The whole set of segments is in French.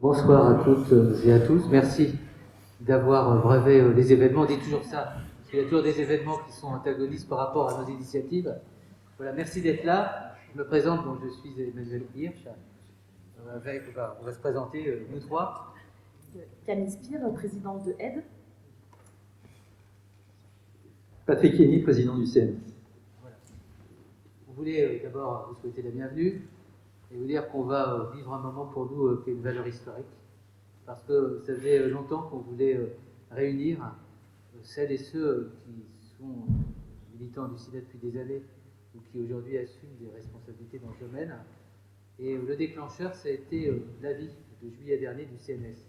Bonsoir à toutes et à tous. Merci d'avoir bravé les événements. On dit toujours ça, parce qu'il y a toujours des événements qui sont antagonistes par rapport à nos initiatives. Voilà, merci d'être là. Je me présente, donc je suis Emmanuel Hirsch. On va se présenter, nous trois. Camille Spire, présidente de AIDE. Patrick Henny, président du CNS. Voilà. On voulait d'abord vous souhaiter la bienvenue et vous dire qu'on va vivre un moment pour nous qui est une valeur historique, parce que ça faisait longtemps qu'on voulait réunir celles et ceux qui sont militants du SIDA depuis des années ou qui aujourd'hui assument des responsabilités dans ce domaine. Et le déclencheur, ça a été l'avis de juillet dernier du CNS,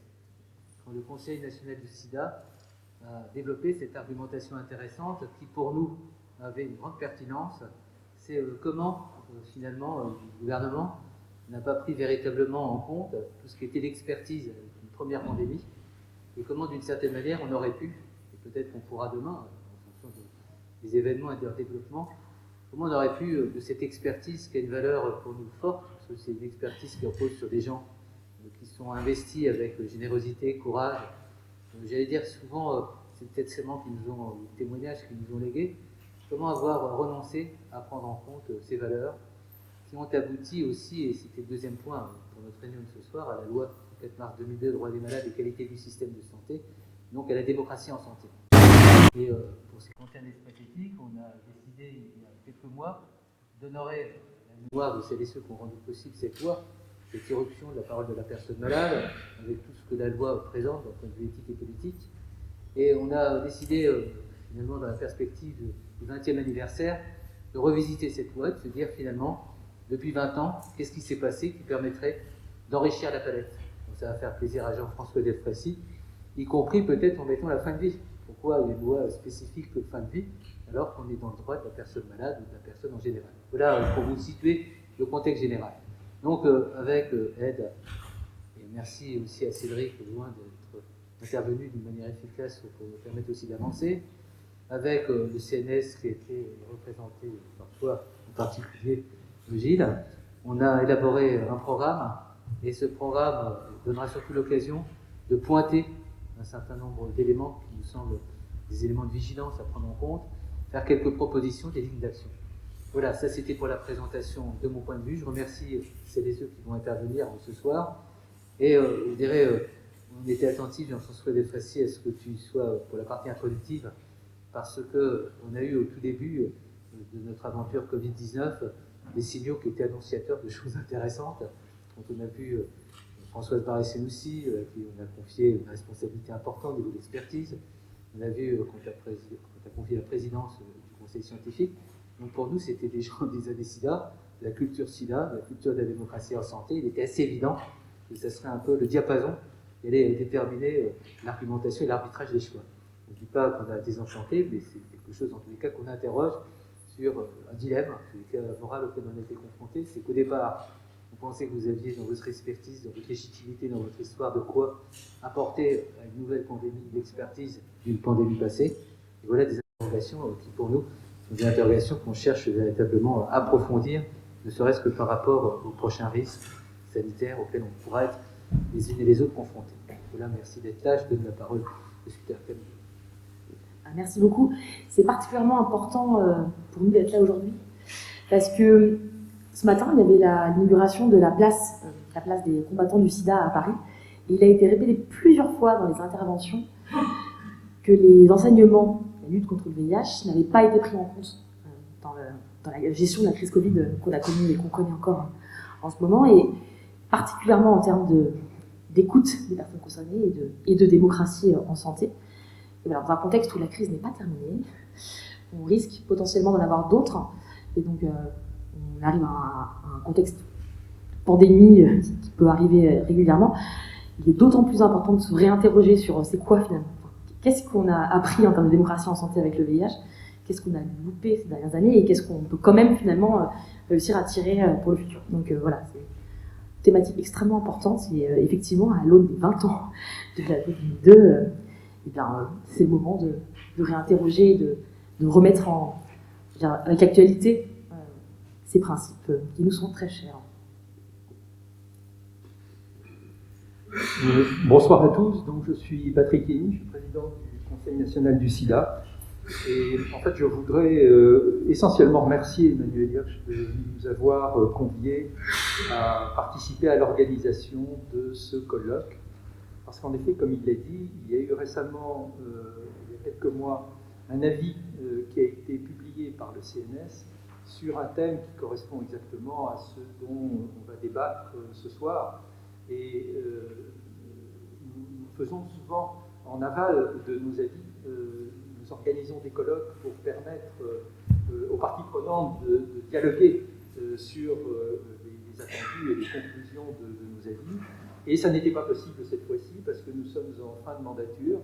quand le Conseil national du SIDA a développé cette argumentation intéressante qui, pour nous, avait une grande pertinence. C'est comment, finalement, le gouvernement n'a pas pris véritablement en compte tout ce qui était l'expertise d'une première pandémie, et comment, d'une certaine manière, on aurait pu, et peut-être qu'on pourra demain, en fonction des événements et de leur développement, comment on aurait pu, de cette expertise qui a une valeur pour nous forte, parce que c'est une expertise qui repose sur des gens qui sont investis avec générosité, courage. J'allais dire souvent, c'est peut-être seulement qui nous ont, les témoignages qui nous ont légués, comment avoir renoncé à prendre en compte ces valeurs qui ont abouti aussi, et c'était le deuxième point pour notre réunion de ce soir, à la loi du 4 mars 2002, droit des malades et qualité du système de santé, donc à la démocratie en santé. Et pour ce qui concerne l'esprit éthique, on a décidé il y a quelques mois d'honorer la mémoire de celles et ceux qui ont rendu possible cette loi, cette irruption de la parole de la personne malade, avec tout ce que la loi présente d'un point de vue éthique et politique. Et on a décidé, finalement, dans la perspective du 20e anniversaire, de revisiter cette loi, de se dire finalement, depuis 20 ans, qu'est-ce qui s'est passé qui permettrait d'enrichir la palette. Donc ça va faire plaisir à Jean-François Delfrécy, y compris peut-être en mettant la fin de vie. Pourquoi une loi spécifique de fin de vie, alors qu'on est dans le droit de la personne malade ou de la personne en général. Voilà, pour vous situer le contexte général. Donc, avec aide, et merci aussi à Cédric, loin d'être intervenu d'une manière efficace pour nous permettre aussi d'avancer, avec le CNS qui a été représenté par toi, en particulier Gilles, on a élaboré un programme, et ce programme donnera surtout l'occasion de pointer un certain nombre d'éléments qui nous semblent des éléments de vigilance à prendre en compte, faire quelques propositions, des lignes d'action. Voilà, ça c'était pour la présentation de mon point de vue. Je remercie celles et ceux qui vont intervenir ce soir. Et je dirais, on était attentif, Jean-François Delfrécy, à ce que tu sois pour la partie introductive, parce qu'on a eu au tout début de notre aventure Covid-19 des signaux qui étaient annonciateurs de choses intéressantes. Donc on a vu Françoise Barré-Senoussi, qui on a confié une responsabilité importante au niveau de l'expertise. On a vu qu'on t'a confié la présidence du conseil scientifique. Donc pour nous, c'était des gens des années SIDA, la culture SIDA, la culture de la démocratie en santé. Il était assez évident que ça serait un peu le diapason qui allait déterminer l'argumentation et l'arbitrage des choix. Je ne dis pas qu'on a désenchanté, mais c'est quelque chose, en tous les cas, qu'on interroge sur un dilemme, en tous les cas moral auquel on a été confronté. C'est qu'au départ, vous pensez que vous aviez dans votre expertise, dans votre légitimité, dans votre histoire, de quoi apporter à une nouvelle pandémie l'expertise d'une pandémie passée. Et voilà des interrogations qui, pour nous, sont des interrogations qu'on cherche véritablement à approfondir, ne serait-ce que par rapport aux prochains risques sanitaires auxquels on pourra être les unes et les autres confrontés. Voilà, merci d'être là. Je donne la parole de suite à Camille. Merci beaucoup. C'est particulièrement important pour nous d'être là aujourd'hui, parce que ce matin, il y avait l'inauguration de la place des combattants du SIDA à Paris. Et il a été répété plusieurs fois dans les interventions que les enseignements de la lutte contre le VIH n'avaient pas été pris en compte dans la gestion de la crise Covid qu'on a connue et qu'on connaît encore en ce moment, et particulièrement en termes d'écoute des personnes concernées et de démocratie en santé. Et voilà, dans un contexte où la crise n'est pas terminée, on risque potentiellement d'en avoir d'autres, et donc on arrive à un contexte pandémie qui peut arriver régulièrement. Il est d'autant plus important de se réinterroger sur c'est quoi finalement, qu'est-ce qu'on a appris en termes de démocratie en santé avec le VIH, qu'est-ce qu'on a loupé ces dernières années et qu'est-ce qu'on peut quand même finalement réussir à tirer pour le futur. Donc voilà, c'est une thématique extrêmement importante, et effectivement à l'aune des 20 ans de la Covid-2, c'est le moment de réinterroger, de remettre avec l'actualité ces principes qui nous sont très chers. Bonsoir à tous, donc je suis Patrick Hény, je suis président du Conseil national du SIDA. Et en fait, je voudrais essentiellement remercier Emmanuel Hirsch de nous avoir conviés à participer à l'organisation de ce colloque. Parce qu'en effet, comme il l'a dit, il y a eu récemment, il y a quelques mois, un avis qui a été publié par le CNS sur un thème qui correspond exactement à ce dont on va débattre ce soir. Et nous faisons souvent en aval de nos avis, nous organisons des colloques pour permettre aux parties prenantes de dialoguer sur les attendus et les conclusions de nos avis. Et ça n'était pas possible cette fois-ci parce que nous sommes en fin de mandature.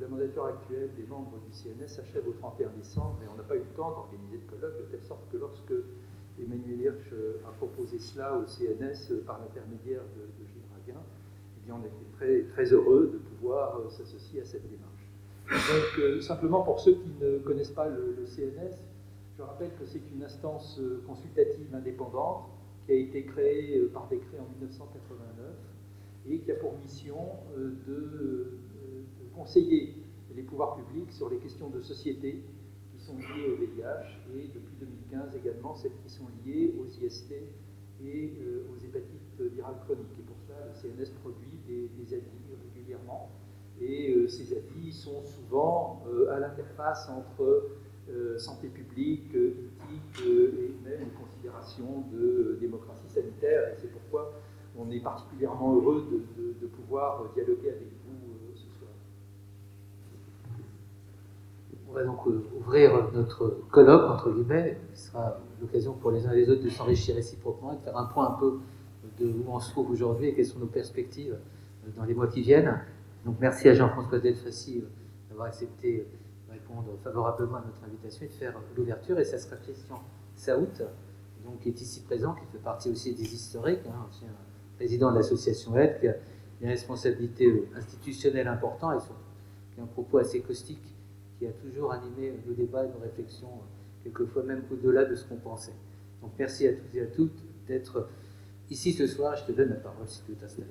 La mandature actuelle des membres du CNS s'achève au 31 décembre et on n'a pas eu le temps d'organiser de colloque, de telle sorte que lorsque Emmanuel Hirsch a proposé cela au CNS par l'intermédiaire de Gilles Raguin, eh bien on était très, très heureux de pouvoir s'associer à cette démarche. Donc simplement pour ceux qui ne connaissent pas le CNS, je rappelle que c'est une instance consultative indépendante qui a été créée par décret en 1989 et qui a pour mission de conseiller les pouvoirs publics sur les questions de société qui sont liées au VIH et depuis 2015 également celles qui sont liées aux IST et aux hépatites virales chroniques. Et pour cela, le CNS produit des avis régulièrement et ces avis sont souvent à l'interface entre santé publique, éthique et même considération de démocratie sanitaire. Et c'est pourquoi on est particulièrement heureux de pouvoir dialoguer avec vous ce soir. On va donc ouvrir notre colloque, entre guillemets, qui sera l'occasion pour les uns et les autres de s'enrichir réciproquement et de faire un point un peu de où on se trouve aujourd'hui et quelles sont nos perspectives dans les mois qui viennent. Donc merci à Jean-François Delfassi d'avoir accepté de répondre favorablement à notre invitation et de faire l'ouverture. Et ça sera Christian Saout, donc, qui est ici présent, qui fait partie aussi des historiques, ancien président de l'association Aide, qui a une responsabilité institutionnelle importante et surtout qui a un propos assez caustique qui a toujours animé nos débats et nos réflexions, quelquefois même au-delà de ce qu'on pensait. Donc merci à tous et à toutes d'être ici ce soir. Je te donne la parole si tu veux t'installer.